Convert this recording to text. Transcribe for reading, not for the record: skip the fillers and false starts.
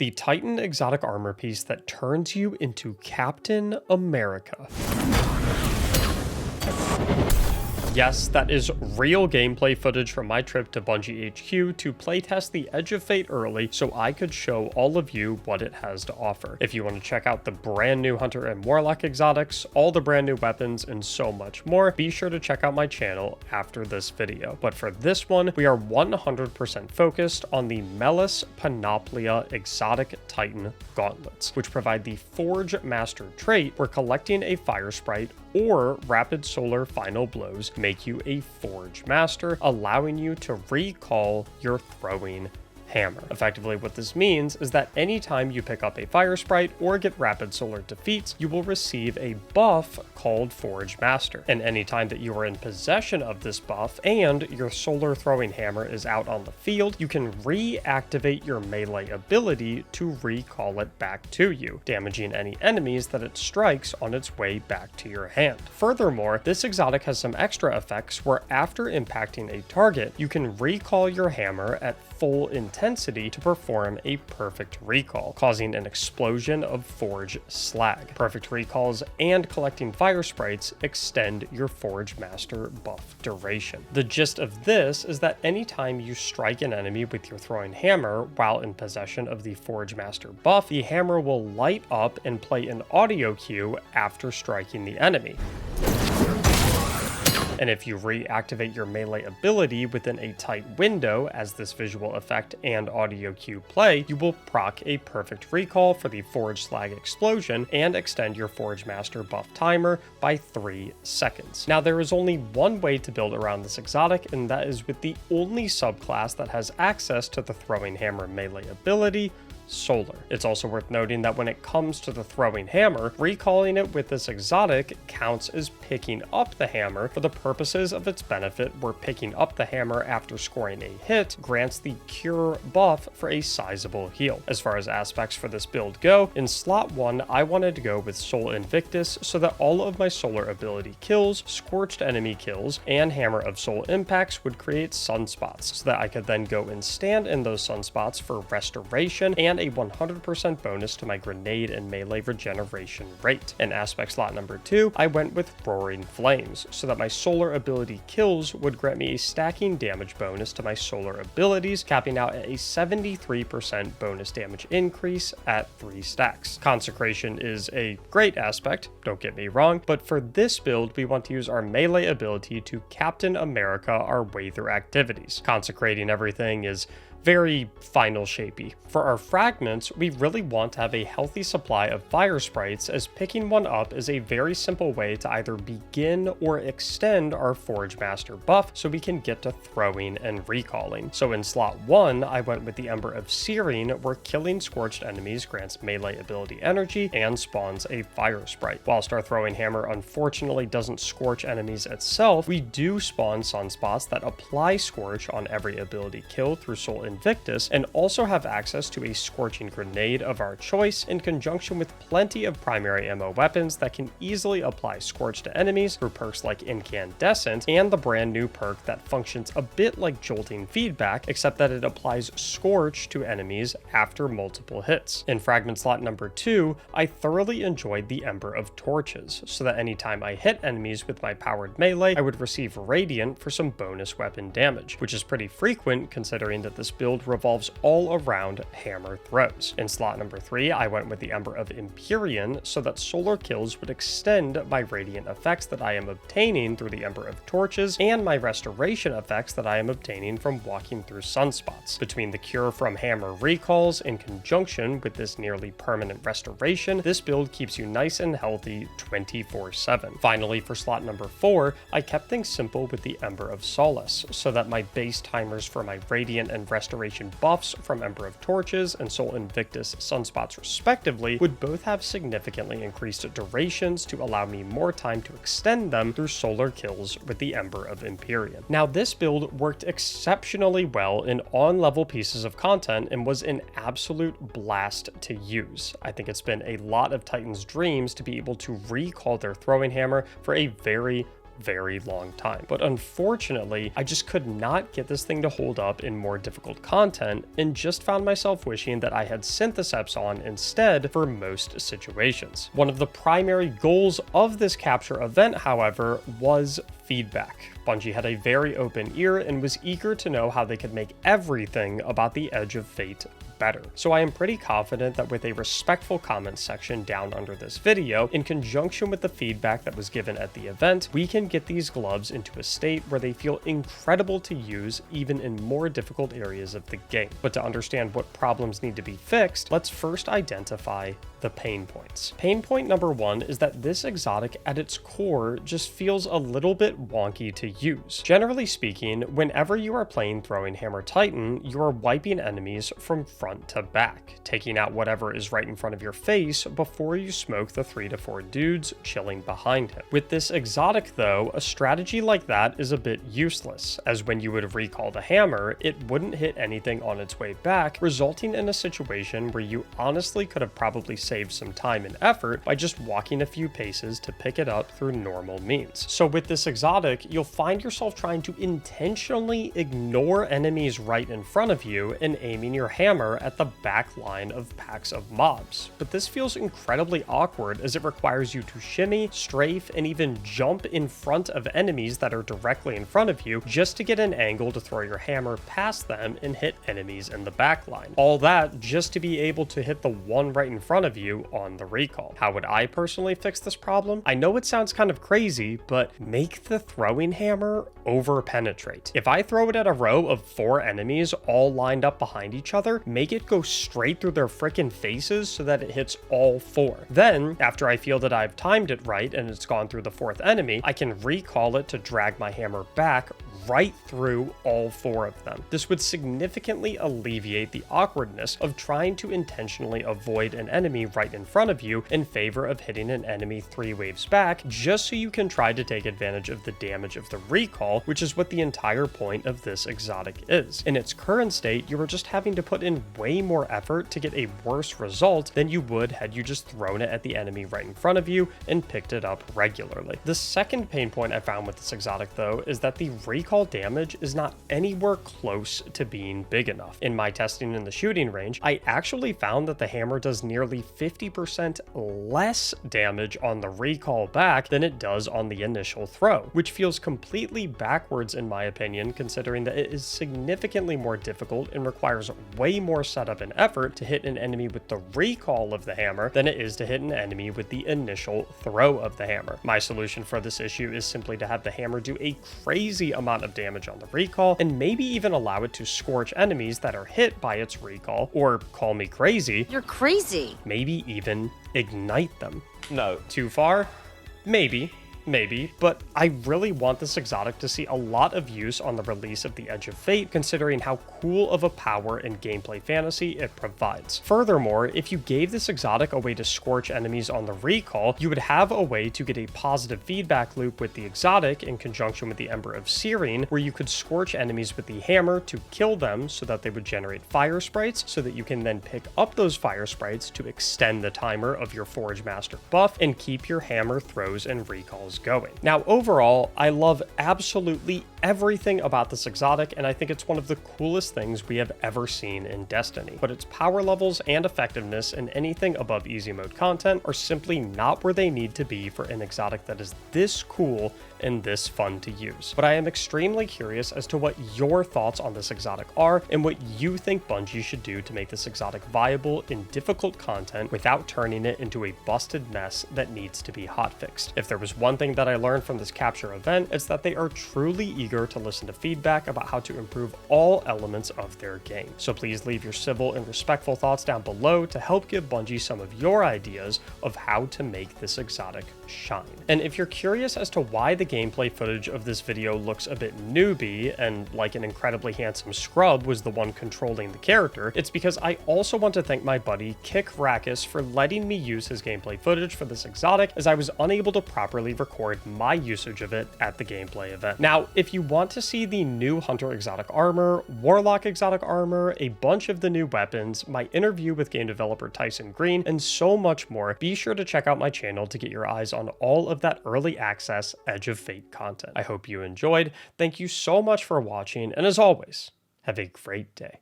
the Titan exotic armor piece that turns you into Captain America. Yes, that is real gameplay footage from my trip to Bungie HQ to playtest the Edge of Fate early so I could show all of you what it has to offer. If you want to check out the brand new Hunter and Warlock exotics, all the brand new weapons, and so much more, be sure to check out my channel after this video. But for this one, we are 100% focused on the Melas Panoplia exotic Titan gauntlets, which provide the Forge Master trait where collecting a fire sprite or rapid solar final blows make you a Forge Master, allowing you to recall your throwing hammer. Effectively, what this means is that anytime you pick up a fire sprite or get rapid solar defeats, you will receive a buff called Forge Master. And anytime that you are in possession of this buff and your solar throwing hammer is out on the field, you can reactivate your melee ability to recall it back to you, damaging any enemies that it strikes on its way back to your hand. Furthermore, this exotic has some extra effects where after impacting a target, you can recall your hammer at full intensity to perform a perfect recall, causing an explosion of Forge slag. Perfect recalls and collecting fire sprites extend your Forge Master buff duration. The gist of this is that anytime you strike an enemy with your throwing hammer while in possession of the Forge Master buff, the hammer will light up and play an audio cue after striking the enemy. And if you reactivate your melee ability within a tight window as this visual effect and audio cue play, you will proc a perfect recall for the Forge Slag explosion and extend your Forge Master buff timer by 3 seconds. Now there is only one way to build around this exotic, and that is with the only subclass that has access to the throwing hammer melee ability, Solar. It's also worth noting that when it comes to the throwing hammer, recalling it with this exotic counts as picking up the hammer for the purposes of its benefit, where picking up the hammer after scoring a hit grants the cure buff for a sizable heal. As far as aspects for this build go, in slot 1 I wanted to go with Soul Invictus so that all of my solar ability kills, scorched enemy kills, and Hammer of Soul impacts would create sunspots, so that I could then go and stand in those sunspots for restoration and a 100% bonus to my grenade and melee regeneration rate. In aspect slot number 2, I went with Roaring Flames, so that my solar ability kills would grant me a stacking damage bonus to my solar abilities, capping out at a 73% bonus damage increase at 3 stacks. Consecration is a great aspect, don't get me wrong, but for this build, we want to use our melee ability to Captain America our way through activities. Consecrating everything is very final shapey. For our fragments, we really want to have a healthy supply of fire sprites, as picking one up is a very simple way to either begin or extend our Forge Master buff so we can get to throwing and recalling. So in slot 1, I went with the Ember of Searing, where killing scorched enemies grants melee ability energy and spawns a fire sprite. Whilst our throwing hammer unfortunately doesn't scorch enemies itself, we do spawn sunspots that apply scorch on every ability kill through Soul Invictus, and also have access to a scorching grenade of our choice in conjunction with plenty of primary ammo weapons that can easily apply scorch to enemies through perks like Incandescent and the brand new perk that functions a bit like jolting feedback, except that it applies scorch to enemies after multiple hits. In fragment slot number 2, I thoroughly enjoyed the Ember of Torches, so that anytime I hit enemies with my powered melee, I would receive Radiant for some bonus weapon damage, which is pretty frequent considering that this build revolves all around hammer throws. In slot number 3, I went with the Ember of Empyrean so that solar kills would extend my radiant effects that I am obtaining through the Ember of Torches and my restoration effects that I am obtaining from walking through sunspots. Between the cure from hammer recalls in conjunction with this nearly permanent restoration, this build keeps you nice and healthy 24/7. Finally, for slot number 4, I kept things simple with the Ember of Solace so that my base timers for my radiant and restoration buffs from Ember of Torches and Soul Invictus sunspots respectively would both have significantly increased durations to allow me more time to extend them through solar kills with the Ember of Empyrean. Now this build worked exceptionally well in on-level pieces of content and was an absolute blast to use. I think it's been a lot of Titans' dreams to be able to recall their throwing hammer for a very very long time. But unfortunately, I just could not get this thing to hold up in more difficult content and just found myself wishing that I had Syntheseps on instead for most situations. One of the primary goals of this capture event, however, was feedback. Bungie had a very open ear and was eager to know how they could make everything about the Edge of Fate better. So I am pretty confident that with a respectful comment section down under this video, in conjunction with the feedback that was given at the event, we can get these gloves into a state where they feel incredible to use even in more difficult areas of the game. But to understand what problems need to be fixed, let's first identify the pain points. Pain point number one is that this exotic at its core just feels a little bit wonky to use. Generally speaking, whenever you are playing Throwing Hammer Titan, you are wiping enemies from front to back, taking out whatever is right in front of your face before you smoke the 3 to 4 dudes chilling behind him. With this exotic though, a strategy like that is a bit useless, as when you would recall the hammer, it wouldn't hit anything on its way back, resulting in a situation where you honestly could have probably saved some time and effort by just walking a few paces to pick it up through normal means. So with this exotic, you'll find yourself trying to intentionally ignore enemies right in front of you and aiming your hammer at the back line of packs of mobs. But this feels incredibly awkward as it requires you to shimmy, strafe, and even jump in front of enemies that are directly in front of you just to get an angle to throw your hammer past them and hit enemies in the back line. All that just to be able to hit the one right in front of you on the recall. How would I personally fix this problem? I know it sounds kind of crazy, but make the throwing hammer over penetrate. If I throw it at a row of 4 enemies all lined up behind each other, make it go straight through their frickin' faces so that it hits all 4. Then, after I feel that I've timed it right and it's gone through the 4th enemy, I can recall it to drag my hammer back right through all 4 of them. This would significantly alleviate the awkwardness of trying to intentionally avoid an enemy right in front of you in favor of hitting an enemy 3 waves back, just so you can try to take advantage of the damage of the recall, which is what the entire point of this exotic is. In its current state, you are just having to put in way more effort to get a worse result than you would had you just thrown it at the enemy right in front of you and picked it up regularly. The second pain point I found with this exotic though is that the recall damage is not anywhere close to being big enough. In my testing in the shooting range, I actually found that the hammer does nearly 50% less damage on the recall back than it does on the initial throw, which feels completely backwards in my opinion, considering that it is significantly more difficult and requires way more setup and effort to hit an enemy with the recall of the hammer than it is to hit an enemy with the initial throw of the hammer. My solution for this issue is simply to have the hammer do a crazy amount of damage on the recall and maybe even allow it to scorch enemies that are hit by its recall, or call me crazy. You're crazy. Maybe even ignite them. No. Too far? Maybe, but I really want this exotic to see a lot of use on the release of the Edge of Fate, considering how cool of a power and gameplay fantasy it provides. Furthermore, if you gave this exotic a way to scorch enemies on the recall, you would have a way to get a positive feedback loop with the exotic in conjunction with the Ember of Searing, where you could scorch enemies with the hammer to kill them so that they would generate fire sprites, so that you can then pick up those fire sprites to extend the timer of your Forge Master buff and keep your hammer throws and recalls going. Now, overall, I love absolutely everything about this exotic, and I think it's one of the coolest things we have ever seen in Destiny. But its power levels and effectiveness in anything above easy mode content are simply not where they need to be for an exotic that is this cool and this fun to use. But I am extremely curious as to what your thoughts on this exotic are and what you think Bungie should do to make this exotic viable in difficult content without turning it into a busted mess that needs to be hotfixed. If there was one thing that I learned from this capture event, it's that they are truly eager to listen to feedback about how to improve all elements of their game. So please leave your civil and respectful thoughts down below to help give Bungie some of your ideas of how to make this exotic shine. And if you're curious as to why the gameplay footage of this video looks a bit newbie and like an incredibly handsome scrub was the one controlling the character, it's because I also want to thank my buddy Kick Rackus for letting me use his gameplay footage for this exotic, as I was unable to properly record record my usage of it at the gameplay event. Now, if you want to see the new Hunter exotic armor, Warlock exotic armor, a bunch of the new weapons, my interview with game developer Tyson Green, and so much more, be sure to check out my channel to get your eyes on all of that early access Edge of Fate content. I hope you enjoyed. Thank you so much for watching, and as always, have a great day.